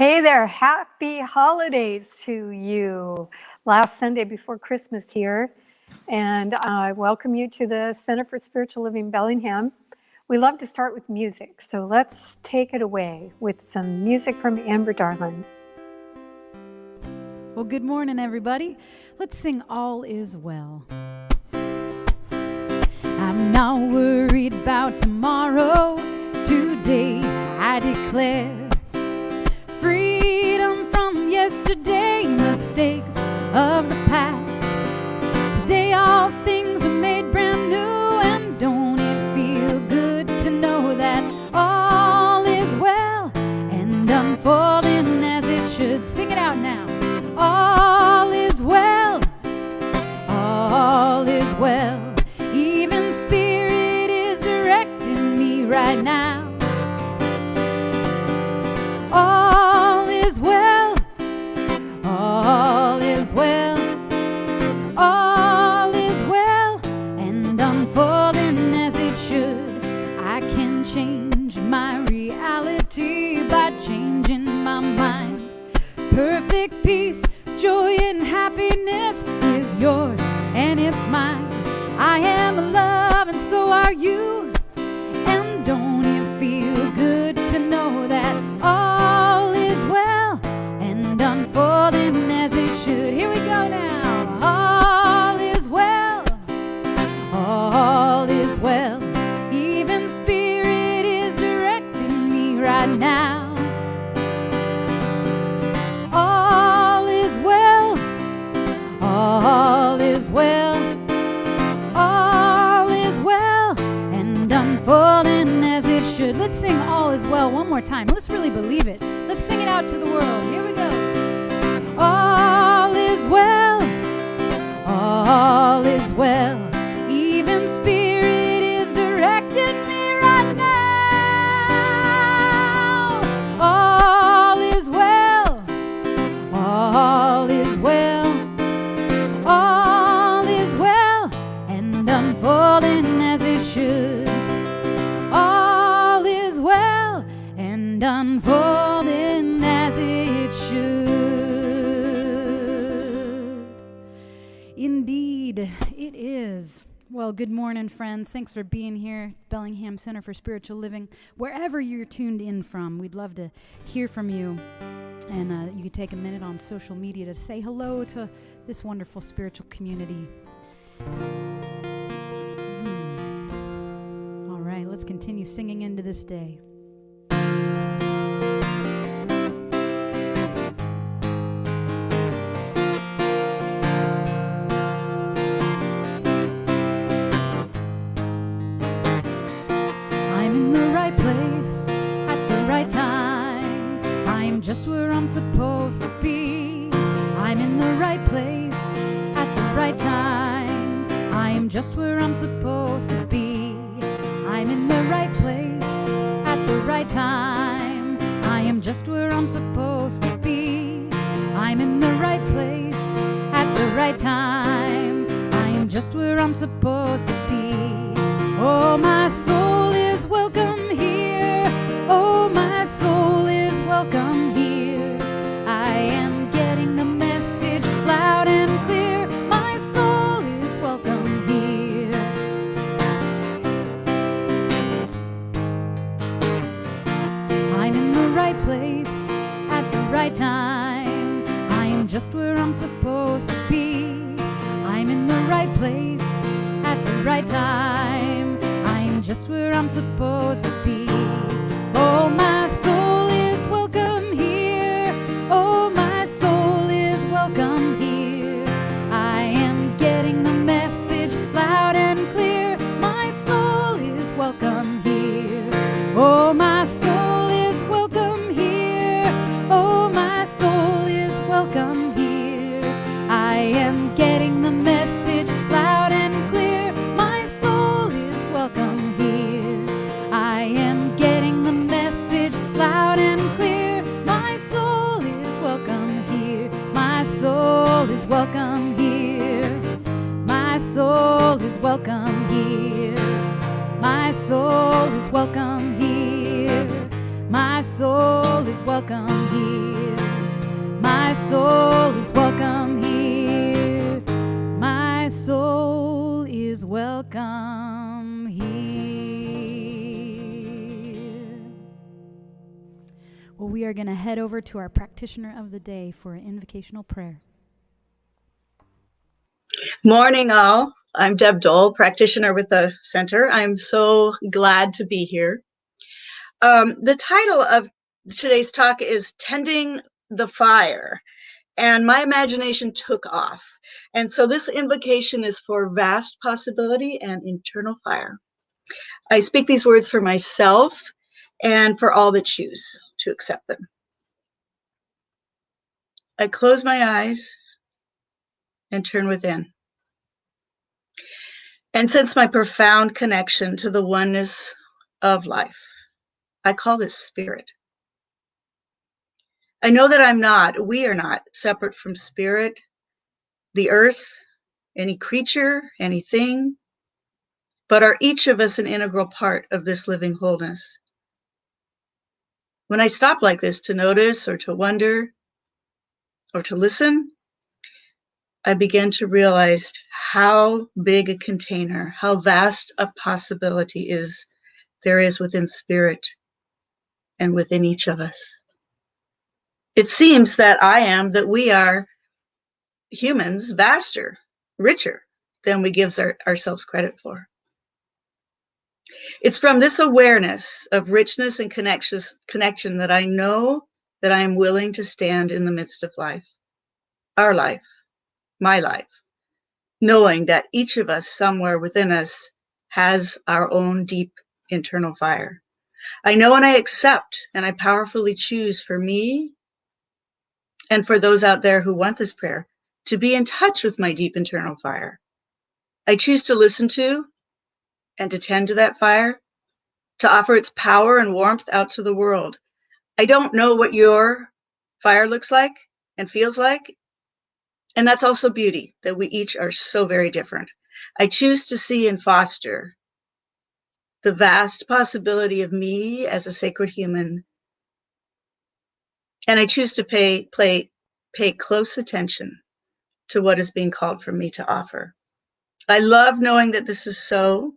Hey there, happy holidays to you. Last Sunday before Christmas here, and I welcome you to the Center for Spiritual Living Bellingham. We love to start with music, so let's take it away with some music from Amber Darling. Well, good morning, everybody. Let's sing All Is Well. I'm not worried about tomorrow. Today I declare freedom from yesterday, mistakes of the past. Today all things are made brand new, and don't it feel good to know that all is well and unfolding as it should. Sing it out now. All is well, all is well. Even Spirit is directing me right now. All is well, all is well, all is well, and unfolding as it should. I can change my reality by changing my mind. Perfect peace, joy, and happiness is yours and it's mine. I am love and so are you. And don't it feel good to know that all is well and unfolding as it should. Here we go now. All is well, all is well. Even Spirit is directing me right now. All is well, all is well, all is well, and unfolding as it should. Let's sing All Is Well one more time. Let's really believe it. Let's sing it out to the world. Here we go. All is well, all is well. Even Spirit is directing me right now. All is well, all is well, all is well, and unfolding as it should. All is well and unfolding as it should. Indeed, it is. Well, good morning, friends. Thanks for being here, Bellingham Center for Spiritual Living. Wherever you're tuned in from, we'd love to hear from you. And you could take a minute on social media to say hello to this wonderful spiritual community. All right, let's continue singing into this day. I'm in the right place at the right time. I'm just where I'm supposed to be. I'm in the right place at the right time. I'm just where I'm supposed to be. I'm in the right place at the right time. I am just where I'm supposed to be. I'm in the right place at the right time. I am just where I'm supposed to be. Oh, my soul is welcome here. Oh, my soul is welcome here. I am getting the message loud and clear. My soul is welcome here. I'm in the right place at the right time. I am just where I'm supposed to be. I'm in the right place at the right time. I am just where I'm supposed to be. Oh, my soul is welcome here. Oh, my soul is welcome here. I am getting the message loud and clear. My soul is welcome here. Oh, my soul is welcome here. Oh, my soul is welcome here. I am getting the message loud and clear. My soul is welcome here. I am getting the message loud and clear. My soul is welcome here. My soul is welcome here. My soul is welcome here. My soul is welcome here. My soul is welcome here. My soul is welcome here. My soul is welcome here. Well, we are going to head over to our practitioner of the day for an invocational prayer. Morning, all. I'm Deb Dole, practitioner with the center. I'm so glad to be here. The title of today's talk is Tending the Fire, and my imagination took off. And so this invocation is for vast possibility and internal fire. I speak these words for myself and for all that choose to accept them. I close my eyes and turn within, and sense my profound connection to the oneness of life. I call this spirit. I know that we are not separate from spirit, the earth, any creature, anything, but are each of us an integral part of this living wholeness. When I stop like this to notice or to wonder or to listen, I begin to realize how big a container, how vast a possibility there is within spirit and within each of us. It seems that we are humans vaster, richer than we give ourselves credit for. It's from this awareness of richness and connection that I know that I am willing to stand in the midst of life, our life, my life, knowing that each of us somewhere within us has our own deep internal fire. I know and I accept and I powerfully choose for me and for those out there who want this prayer to be in touch with my deep internal fire. I choose to listen to and to tend to that fire, to offer its power and warmth out to the world. I don't know what your fire looks like and feels like, and that's also beauty, that we each are so very different. I choose to see and foster the vast possibility of me as a sacred human, and I choose to pay close attention to what is being called for me to offer. I love knowing that this is so.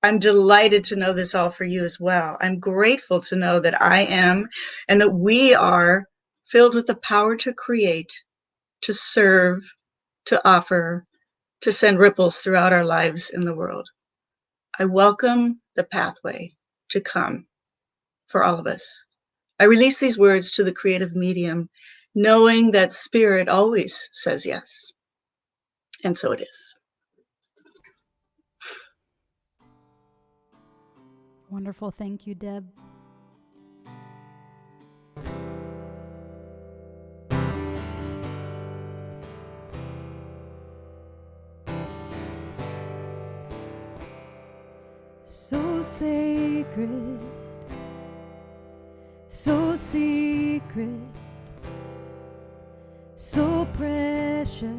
I'm delighted to know this all for you as well. I'm grateful to know that I am and that we are filled with the power to create, to serve, to offer, to send ripples throughout our lives in the world. I welcome the pathway to come for all of us. I release these words to the creative medium, knowing that spirit always says yes. And so it is. Wonderful. Thank you, Deb. So sacred, so secret, so precious,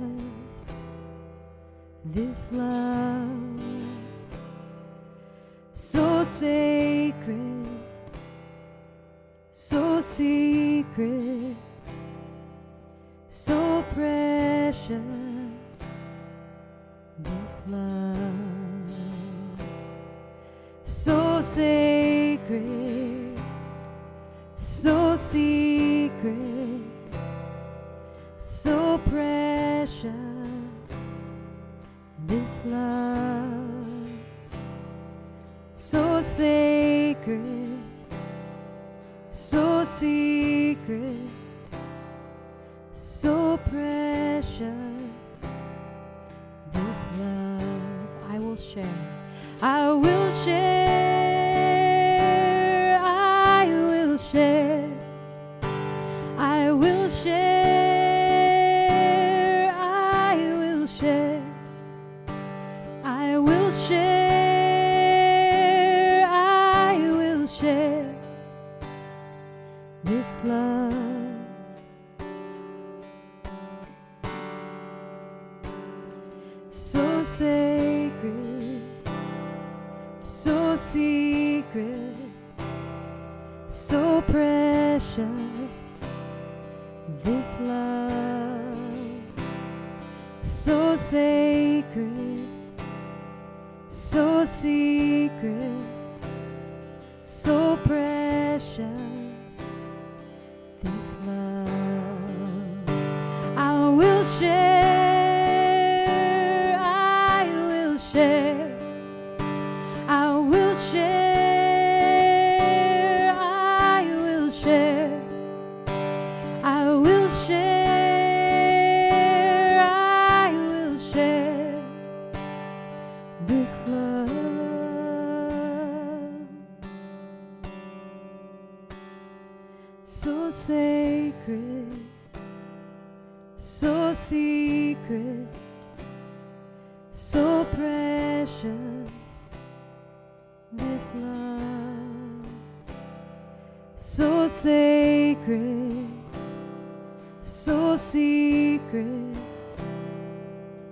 this love. So sacred, so secret, so precious, this love. So sacred, so secret, so precious, this love. So sacred, so secret, so precious, this love. I will share. I will share, I will share, I will share, I will share, I will share, I will share this love. So sacred, so secret, precious, this love, so sacred, so secret, so precious, this love. I will share, I will share, I will share, I will share, I will share, I will share this love. So sacred, so secret, so precious, this love. So sacred, so secret,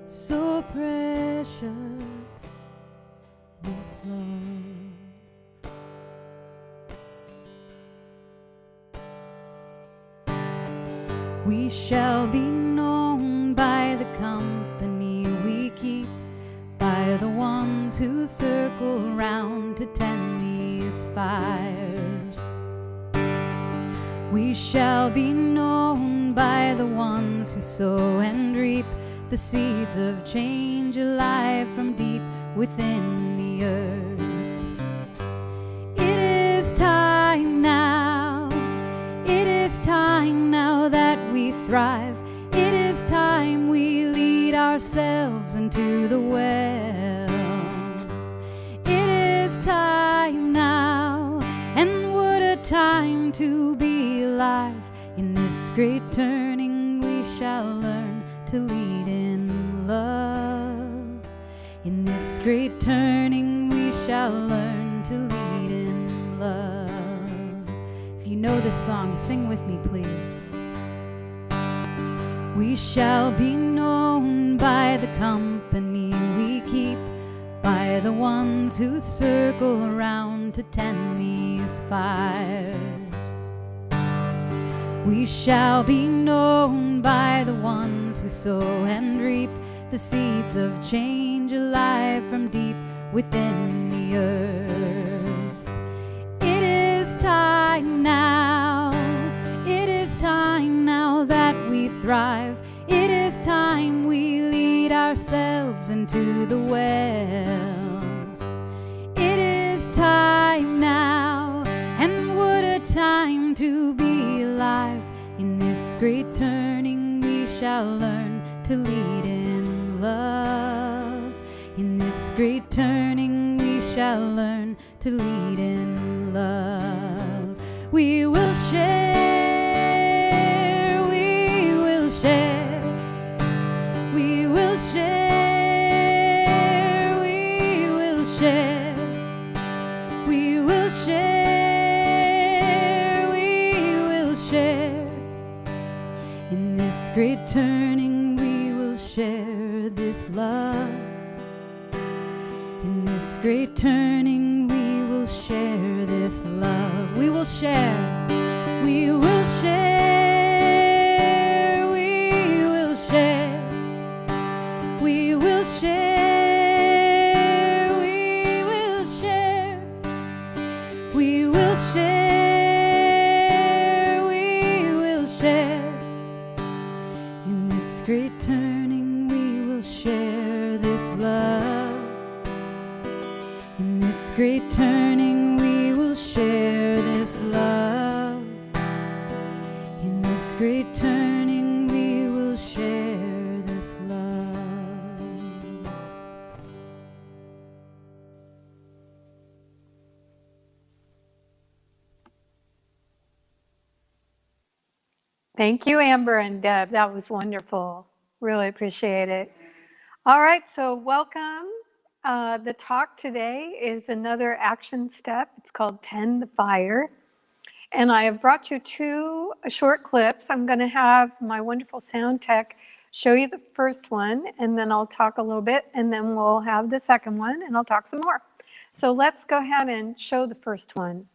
so precious, this love. We shall be known by the company we keep, by the ones who circle round to tend these fires. We shall be known by the ones who sow and reap the seeds of change alive from deep within the earth. It is time now, it is time now that we thrive. It is time we lead ourselves into the well. It is time now, and what a time to be alive. In this great turning we shall learn to lead in love. In this great turning we shall learn to lead in love. If you know this song, sing with me, please. We shall be known by the company we keep, by the ones who circle around to tend these fires. We shall be known by the ones who sow and reap the seeds of change alive from deep within the earth. It is time now, it is time now that we thrive. It is time we lead ourselves into the well. It is time now, and what a time to be alive. In this great turning we shall learn to lead in love. In this great turning we shall learn to lead in love. We will share, we will share, we will share, we will share, we will share, we will share. In this great turning we will share this love. In this great turning we will share this love. We will share, we will share, we will share, we will share, we will share, we will share, we will share. In this great turning we will share this love. In this great turning we will share this love. In this great turning we will share this love. Thank you, Amber and Deb. That was wonderful. Really appreciate it. All right, so welcome. The talk today is another action step. It's called Tend the Fire. And I have brought you two short clips. I'm going to have my wonderful sound tech show you the first one, and then I'll talk a little bit, and then we'll have the second one, and I'll talk some more. So let's go ahead and show the first one.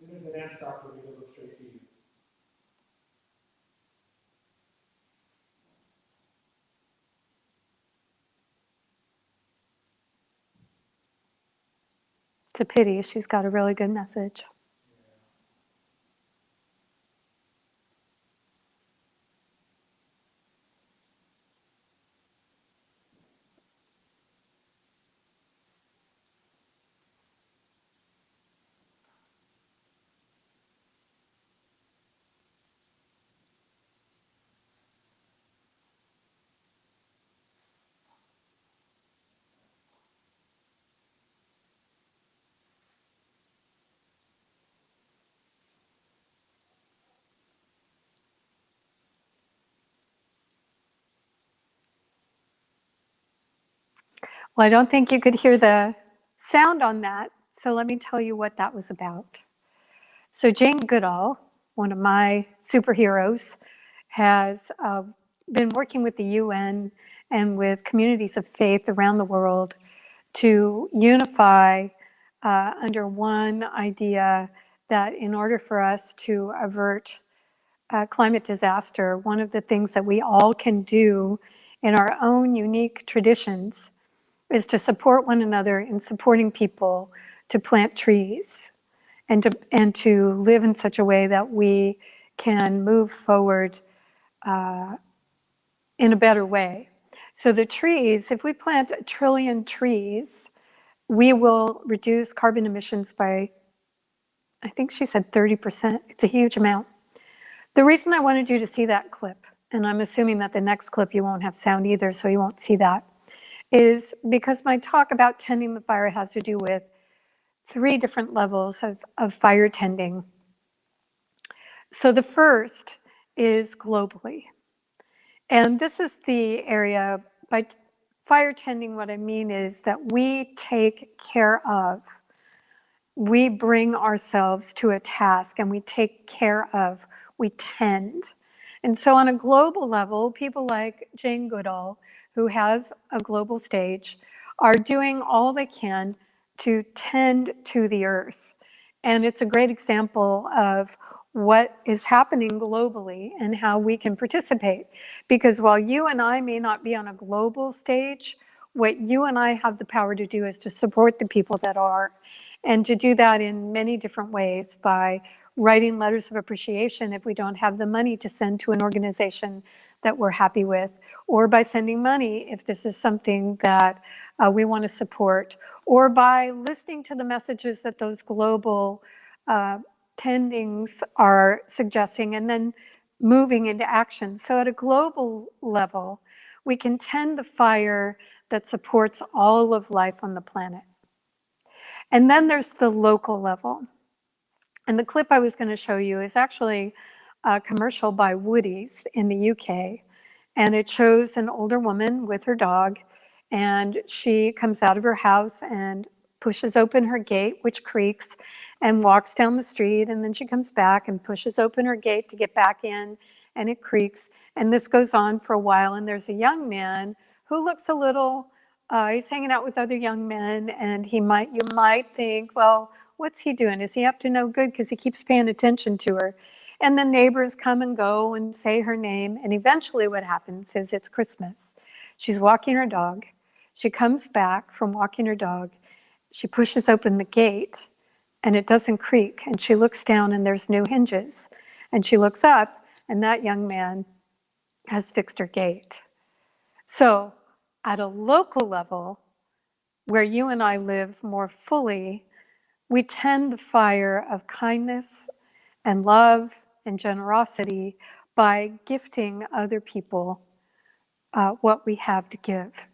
Soon as the dance stops, we're going to go straight to you. It's a pity. She's got a really good message. Well, I don't think you could hear the sound on that, so let me tell you what that was about. So Jane Goodall, one of my superheroes, has been working with the UN and with communities of faith around the world to unify under one idea that in order for us to avert climate disaster, one of the things that we all can do in our own unique traditions is to support one another in supporting people to plant trees and to live in such a way that we can move forward in a better way. So the trees, if we plant 1 trillion trees, we will reduce carbon emissions by, I think she said 30%. It's a huge amount. The reason I wanted you to see that clip, and I'm assuming that the next clip you won't have sound either, so you won't see that, is because my talk about tending the fire has to do with 3 different levels of fire tending. So the first is globally. And this is the area, by fire tending, what I mean is that we take care of, we bring ourselves to a task and we take care of, we tend. And so on a global level, people like Jane Goodall, who has a global stage, are doing all they can to tend to the earth. And it's a great example of what is happening globally and how we can participate. Because while you and I may not be on a global stage, what you and I have the power to do is to support the people that are, and to do that in many different ways, by writing letters of appreciation if we don't have the money to send to an organization that we're happy with, or by sending money if this is something that we want to support, or by listening to the messages that those global tendings are suggesting and then moving into action. So at a global level, we can tend the fire that supports all of life on the planet. And then there's the local level. And the clip I was going to show you is actually a commercial by Woody's in the UK. And it shows an older woman with her dog, and she comes out of her house and pushes open her gate, which creaks, and walks down the street. And then she comes back and pushes open her gate to get back in, and it creaks. And this goes on for a while. And there's a young man who looks a little, he's hanging out with other young men, and you might think, well, what's he doing? Is he up to no good? Because he keeps paying attention to her. And the neighbors come and go and say her name. And eventually what happens is it's Christmas. She's walking her dog. She comes back from walking her dog. She pushes open the gate and it doesn't creak. And she looks down and there's new hinges. And she looks up and that young man has fixed her gate. So at a local level, where you and I live more fully, we tend the fire of kindness and love and generosity by gifting other people what we have to give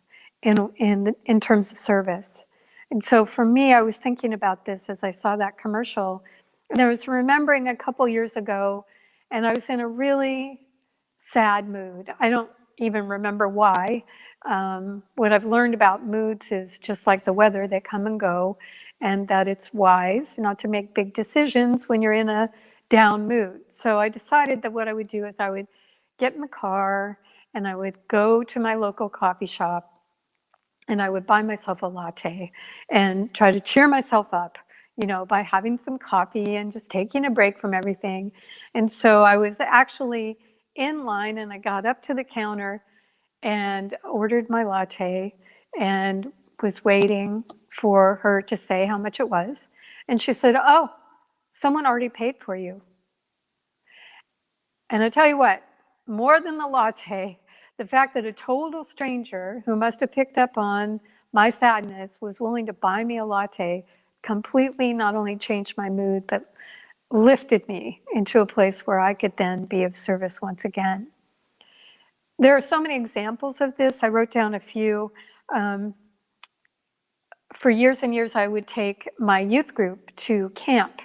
in terms of service. And so for me, I was thinking about this as I saw that commercial, and I was remembering a couple years ago, and I was in a really sad mood. I don't even remember why. What I've learned about moods is just like the weather, they come and go, and that it's wise not to make big decisions when you're in a down mood. So I decided that what I would do is I would get in the car and I would go to my local coffee shop and I would buy myself a latte and try to cheer myself up, by having some coffee and just taking a break from everything. And so I was actually in line, and I got up to the counter and ordered my latte and was waiting for her to say how much it was. And she said, "Oh, someone already paid for you." And I tell you what, more than the latte, the fact that a total stranger who must have picked up on my sadness was willing to buy me a latte completely not only changed my mood, but lifted me into a place where I could then be of service once again. There are so many examples of this. I wrote down a few. For years and years, I would take my youth group to camp.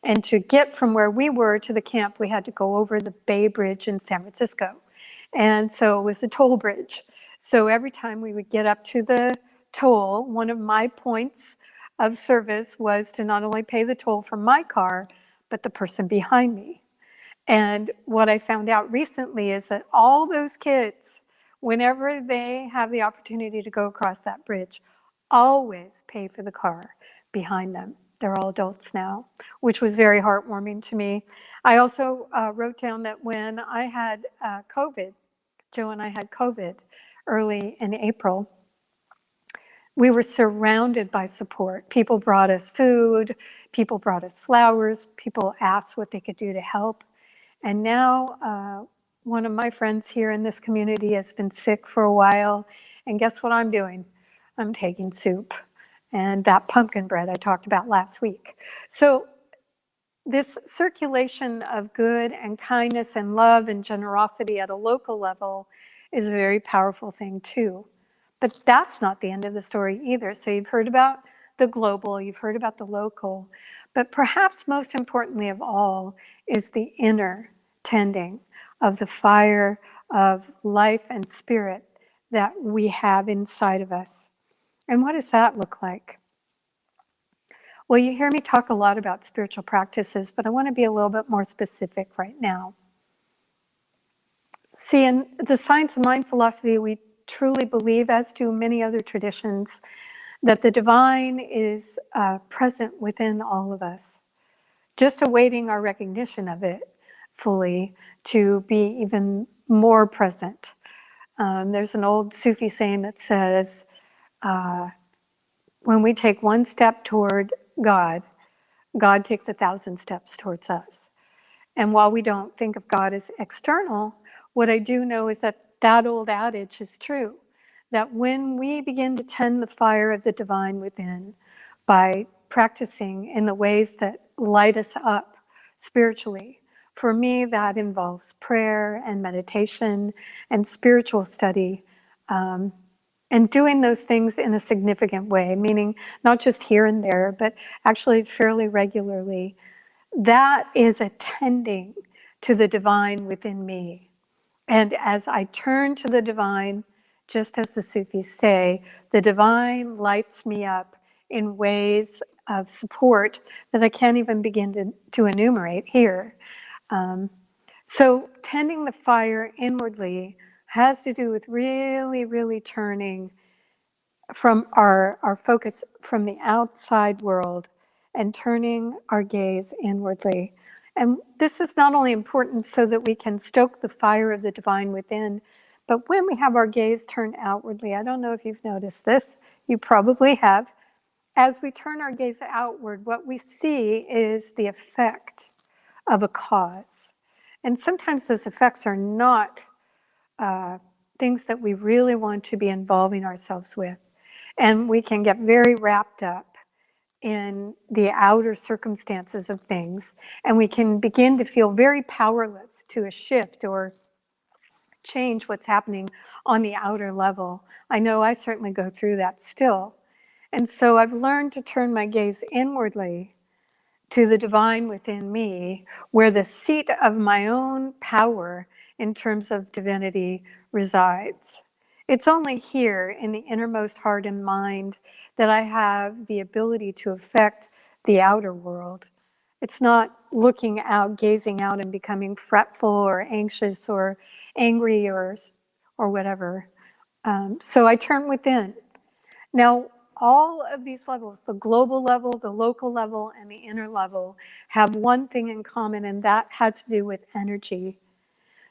And to get from where we were to the camp, we had to go over the Bay Bridge in San Francisco. And so it was a toll bridge. So every time we would get up to the toll, one of my points of service was to not only pay the toll for my car, but the person behind me. And what I found out recently is that all those kids, whenever they have the opportunity to go across that bridge, always pay for the car behind them. They're all adults now, which was very heartwarming to me. I also wrote down that when I had COVID, Joe and I had COVID early in April, we were surrounded by support. People brought us food, people brought us flowers, people asked what they could do to help. And now one of my friends here in this community has been sick for a while. And guess what I'm doing? I'm taking soup and that pumpkin bread I talked about last week. So this circulation of good and kindness and love and generosity at a local level is a very powerful thing too. But that's not the end of the story either. So you've heard about the global, you've heard about the local, but perhaps most importantly of all is the inner tending of the fire of life and spirit that we have inside of us. And what does that look like? Well, you hear me talk a lot about spiritual practices, but I want to be a little bit more specific right now. See, in the Science of Mind philosophy, we truly believe, as do many other traditions, that the divine is present within all of us, just awaiting our recognition of it fully to be even more present. There's an old Sufi saying that says, when we take one step toward God, God takes 1,000 steps towards us. And while we don't think of God as external, what I do know is that that old adage is true, that when we begin to tend the fire of the divine within by practicing in the ways that light us up spiritually, for me, that involves prayer and meditation and spiritual study, and doing those things in a significant way, meaning not just here and there, but actually fairly regularly. That is attending to the divine within me. And as I turn to the divine, just as the Sufis say, the divine lights me up in ways of support that I can't even begin to enumerate here. So tending the fire inwardly has to do with really, really turning from our focus from the outside world and turning our gaze inwardly. And this is not only important so that we can stoke the fire of the divine within, but when we have our gaze turned outwardly, I don't know if you've noticed this, you probably have, as we turn our gaze outward, what we see is the effect of a cause. And sometimes those effects are not things that we really want to be involving ourselves with. And we can get very wrapped up in the outer circumstances of things, and we can begin to feel very powerless to a shift or change what's happening on the outer level. I know I certainly go through that still. And so I've learned to turn my gaze inwardly to the divine within me, where the seat of my own power in terms of divinity resides. It's only here in the innermost heart and mind that I have the ability to affect the outer world. It's not looking out, gazing out and becoming fretful or anxious or angry or whatever. So I turn within. Now, all of these levels, the global level, the local level, and the inner level, have one thing in common, and that has to do with energy.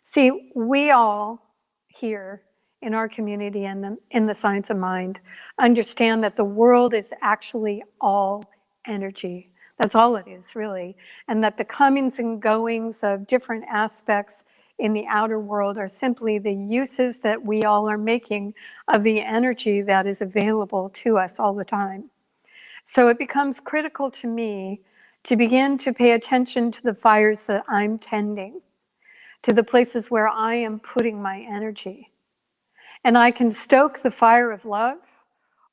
See, we all here in our community and in the science of mind understand that the world is actually all energy. That's all it is, really. And that the comings and goings of different aspects in the outer world are simply the uses that we all are making of the energy that is available to us all the time. So it becomes critical to me to begin to pay attention to the fires that I'm tending, to the places where I am putting my energy. And I can stoke the fire of love,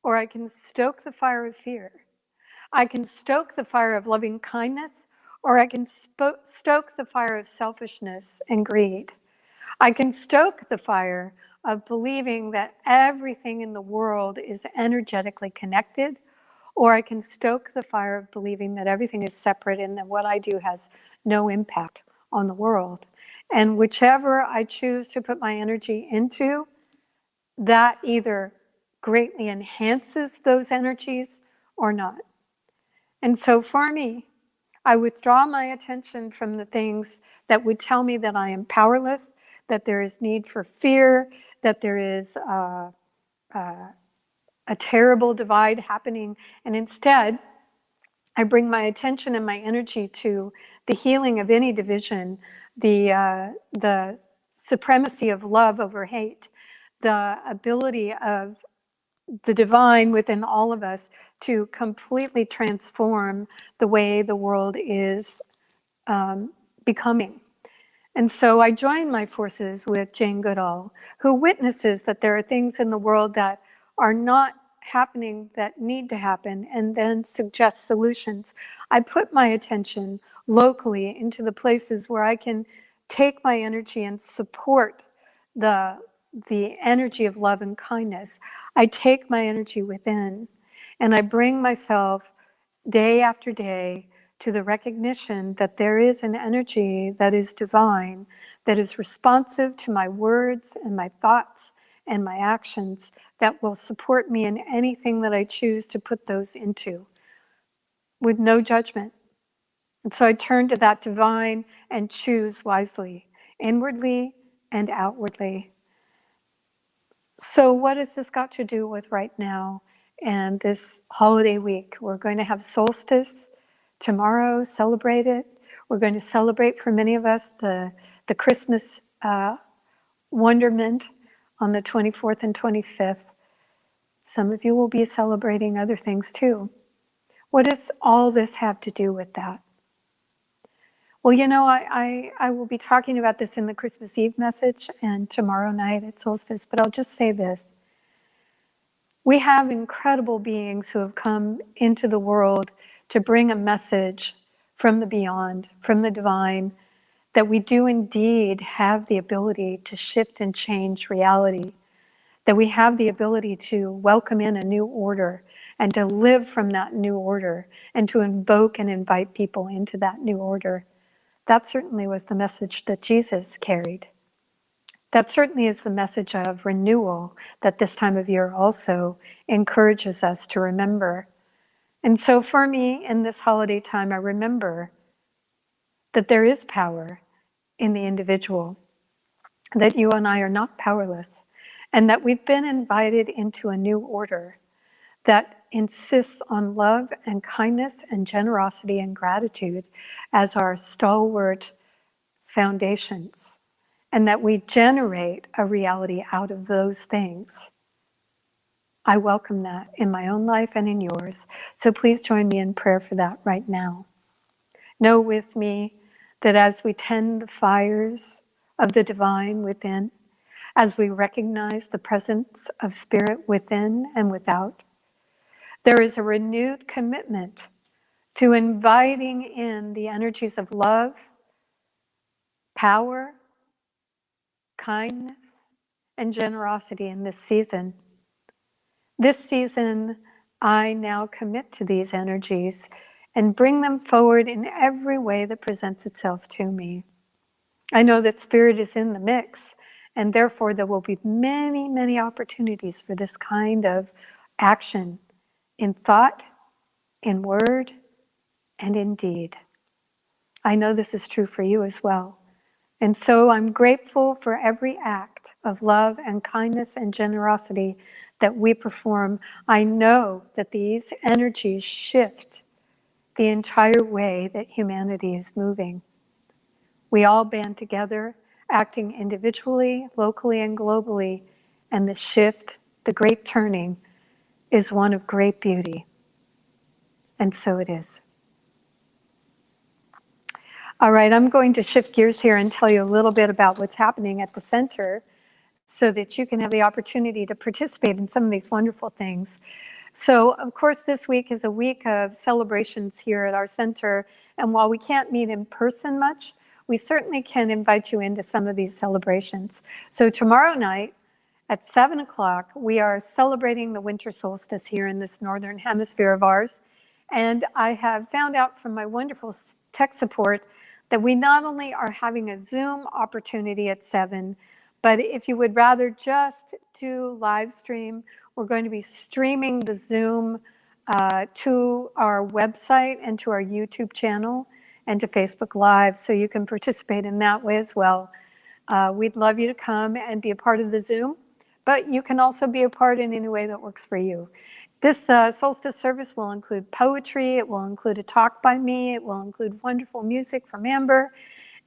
or I can stoke the fire of fear. I can stoke the fire of loving kindness, or I can stoke the fire of selfishness and greed. I can stoke the fire of believing that everything in the world is energetically connected, or I can stoke the fire of believing that everything is separate and that what I do has no impact on the world. And whichever I choose to put my energy into, that either greatly enhances those energies or not. And so for me, I withdraw my attention from the things that would tell me that I am powerless, that there is need for fear, that there is a terrible divide happening. And instead, I bring my attention and my energy to the healing of any division, the supremacy of love over hate, the ability of the divine within all of us to completely transform the way the world is becoming. And so I join my forces with Jane Goodall, who witnesses that there are things in the world that are not happening that need to happen, and then suggests solutions. I put my attention locally into the places where I can take my energy and support the energy of love and kindness. I take my energy within, and I bring myself day after day to the recognition that there is an energy that is divine, that is responsive to my words and my thoughts and my actions, that will support me in anything that I choose to put those into, with no judgment. And so I turn to that divine and choose wisely, inwardly and outwardly. So what has this got to do with right now and this holiday week? We're going to have solstice tomorrow, celebrate it. We're going to celebrate, for many of us, the Christmas wonderment on the 24th and 25th. Some of you will be celebrating other things too. What does all this have to do with that? Well, you know, I will be talking about this in the Christmas Eve message and tomorrow night at solstice, but I'll just say this. We have incredible beings who have come into the world to bring a message from the beyond, from the divine, that we do indeed have the ability to shift and change reality, that we have the ability to welcome in a new order and to live from that new order and to invoke and invite people into that new order. That certainly was the message that Jesus carried. That certainly is the message of renewal that this time of year also encourages us to remember. And so for me, in this holiday time, I remember that there is power in the individual, that you and I are not powerless, and that we've been invited into a new order that insists on love and kindness and generosity and gratitude as our stalwart foundations, and that we generate a reality out of those things. I welcome that in my own life and in yours. So please join me in prayer for that right now. Know with me that as we tend the fires of the divine within, as we recognize the presence of spirit within and without, there is a renewed commitment to inviting in the energies of love, power, kindness, and generosity in this season. This season, I now commit to these energies and bring them forward in every way that presents itself to me. I know that spirit is in the mix, and therefore there will be many, many opportunities for this kind of action in thought, in word, and in deed. I know this is true for you as well. And so I'm grateful for every act of love and kindness and generosity that we perform. I know that these energies shift the entire way that humanity is moving. We all band together, acting individually, locally, and globally, and the shift, the great turning, is one of great beauty. And so it is. All right, I'm going to shift gears here and tell you a little bit about what's happening at the center so that you can have the opportunity to participate in some of these wonderful things. So, of course, this week is a week of celebrations here at our center. And while we can't meet in person much, we certainly can invite you into some of these celebrations. So tomorrow night at 7 o'clock, we are celebrating the winter solstice here in this northern hemisphere of ours. And I have found out from my wonderful tech support that we not only are having a Zoom opportunity at 7, but if you would rather just do live stream, we're going to be streaming the Zoom to our website and to our YouTube channel and to Facebook Live, so you can participate in that way as well. We'd love you to come and be a part of the Zoom, but you can also be a part in any way that works for you. This solstice service will include poetry, it will include a talk by me, it will include wonderful music from Amber,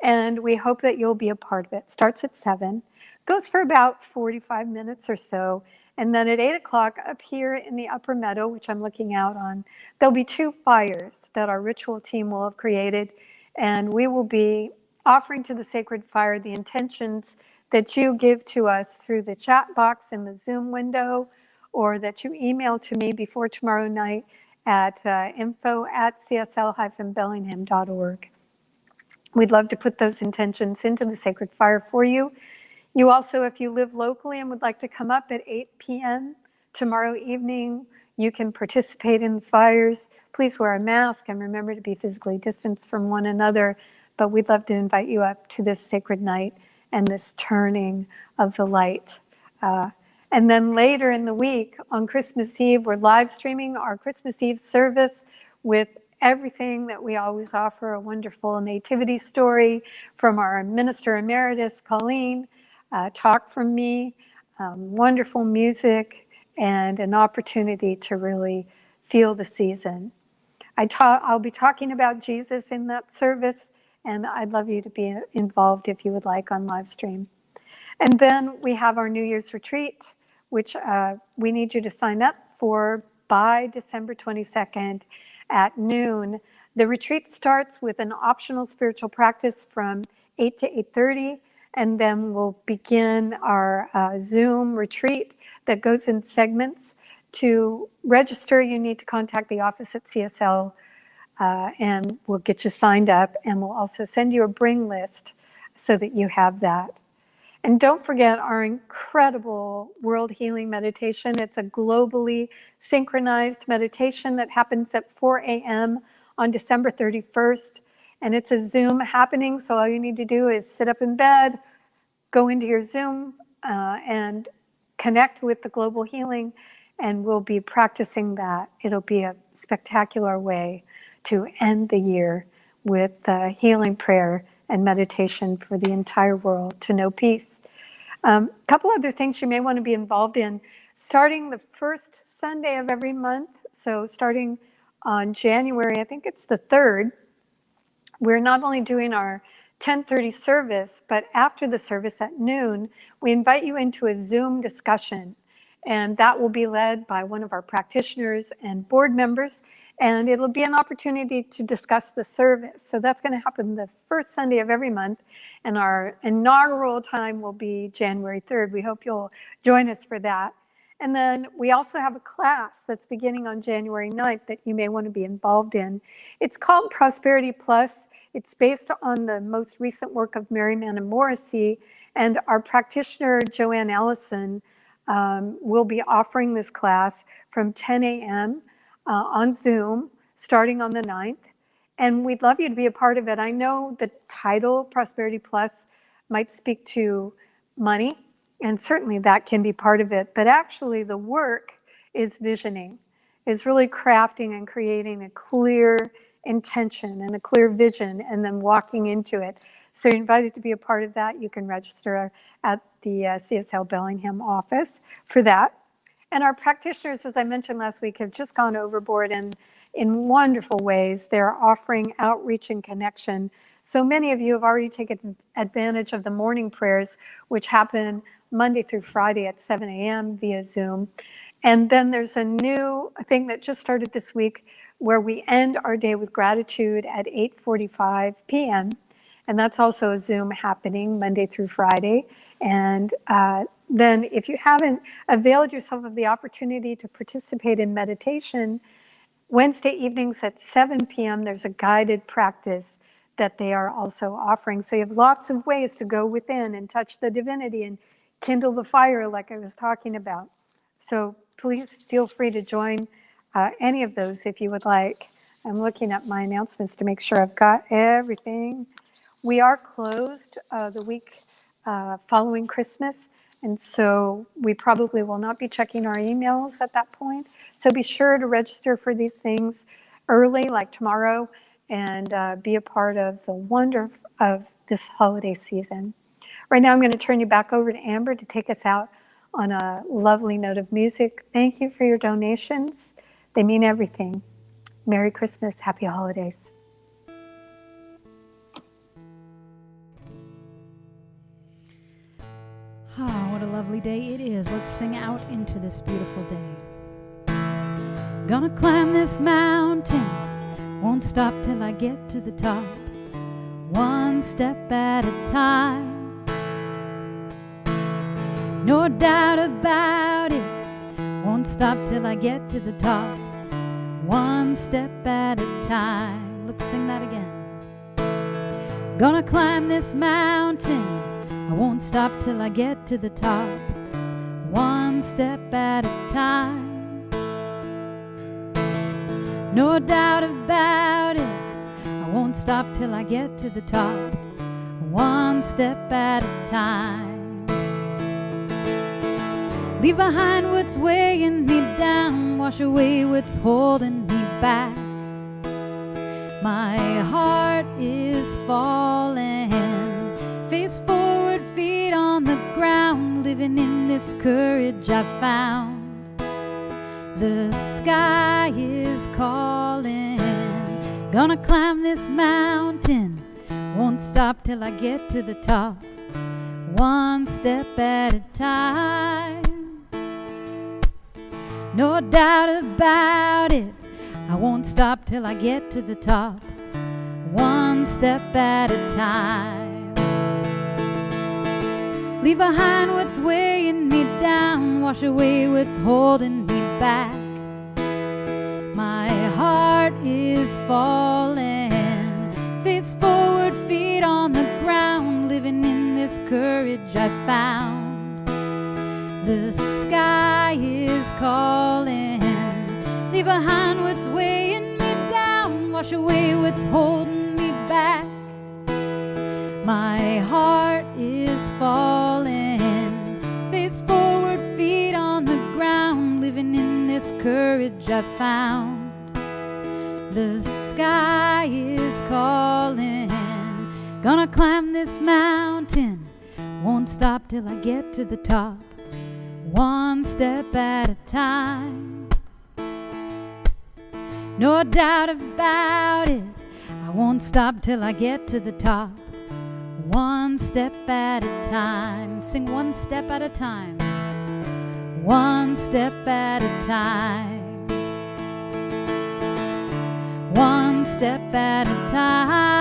and we hope that you'll be a part of it. It starts at 7, goes for about 45 minutes or so, and then at 8 o'clock up here in the upper meadow, which I'm looking out on, there'll be 2 fires that our ritual team will have created, and we will be offering to the sacred fire the intentions that you give to us through the chat box in the Zoom window, or that you email to me before tomorrow night at info@csl-bellingham.org. We'd love to put those intentions into the sacred fire for you. You also, if you live locally and would like to come up at 8 p.m. tomorrow evening, you can participate in the fires. Please wear a mask and remember to be physically distanced from one another. But we'd love to invite you up to this sacred night and this turning of the light. And then later in the week, on Christmas Eve, we're live streaming our Christmas Eve service with everything that we always offer, a wonderful nativity story from our Minister Emeritus, Colleen, talk from me, wonderful music, and an opportunity to really feel the season. I'll be talking about Jesus in that service, and I'd love you to be involved if you would like on live stream. And then we have our New Year's retreat, which we need you to sign up for by December 22nd at noon. The retreat starts with an optional spiritual practice from 8 to 8:30, and then we'll begin our Zoom retreat that goes in segments. To register, you need to contact the office at CSL, and we'll get you signed up, and we'll also send you a bring list so that you have that. And don't forget our incredible World Healing Meditation. It's a globally synchronized meditation that happens at 4 a.m. on December 31st. And it's a Zoom happening, so all you need to do is sit up in bed, go into your Zoom, and connect with the global healing, and we'll be practicing that. It'll be a spectacular way to end the year with healing prayer and meditation for the entire world to know peace. A couple other things you may want to be involved in. Starting the first Sunday of every month, so starting on January, I think it's the 3rd, we're not only doing our 10:30 service, but after the service at noon, we invite you into a Zoom discussion. And that will be led by one of our practitioners and board members. And it'll be an opportunity to discuss the service. So that's going to happen the first Sunday of every month. And our inaugural time will be January 3rd. We hope you'll join us for that. And then we also have a class that's beginning on January 9th that you may want to be involved in. It's called Prosperity Plus. It's based on the most recent work of Mary Mana Morrissey. And our practitioner, Joanne Allison, will be offering this class from 10 a.m. On Zoom, starting on the 9th. And we'd love you to be a part of it. I know the title, Prosperity Plus, might speak to money, and certainly that can be part of it. But actually, the work is visioning. is really crafting and creating a clear intention and a clear vision and then walking into it. So you're invited to be a part of that. You can register at the CSL Bellingham office for that. And our practitioners, as I mentioned last week, have just gone overboard and in wonderful ways. They're offering outreach and connection. So many of you have already taken advantage of the morning prayers, which happen Monday through Friday at 7 a.m. via Zoom. And then there's a new thing that just started this week where we end our day with gratitude at 8:45 p.m. And that's also a Zoom happening Monday through Friday. And then if you haven't availed yourself of the opportunity to participate in meditation, Wednesday evenings at 7 p.m., there's a guided practice that they are also offering. So you have lots of ways to go within and touch the divinity and kindle the fire like I was talking about. So please feel free to join any of those if you would like. I'm looking at my announcements to make sure I've got everything. We are closed the week following Christmas, and so we probably will not be checking our emails at that point. So be sure to register for these things early, like tomorrow, and be a part of the wonder of this holiday season. Right now, I'm going to turn you back over to Amber to take us out on a lovely note of music. Thank you for your donations. They mean everything. Merry Christmas. Happy holidays. Ah, what a lovely day it is. Let's sing out into this beautiful day. Gonna climb this mountain, won't stop till I get to the top, one step at a time. No doubt about it, won't stop till I get to the top, one step at a time. Let's sing that again. Gonna climb this mountain, I won't stop till I get to the top, one step at a time. No doubt about it, I won't stop till I get to the top, one step at a time. Leave behind what's weighing me down, wash away what's holding me back. My heart is falling, face forward, feet on the ground, living in this courage I found. The sky is calling, gonna climb this mountain, won't stop till I get to the top, one step at a time. No doubt about it, I won't stop till I get to the top, one step at a time. Leave behind what's weighing me down, wash away what's holding me back. My heart is falling, face forward, feet on the ground, living in this courage I found. The sky is calling, leave behind what's weighing me down, wash away what's holding me back. My heart is falling, face forward, feet on the ground, living in this courage I found. The sky is calling, gonna climb this mountain, won't stop till I get to the top, one step at a time. No doubt about it, I won't stop till I get to the top, one step at a time. Sing one step at a time, one step at a time, one step at a time,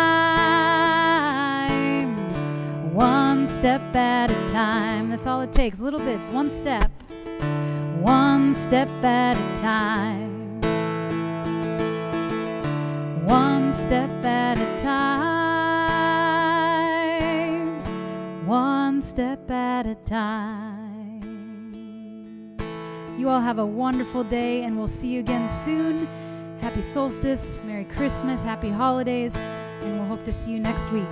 one step at a time. That's all it takes, little bits, one step at a time, one step at a time, one step at a time. You all have a wonderful day, and we'll see you again soon. Happy solstice, Merry Christmas, Happy holidays, and we'll hope to see you next week.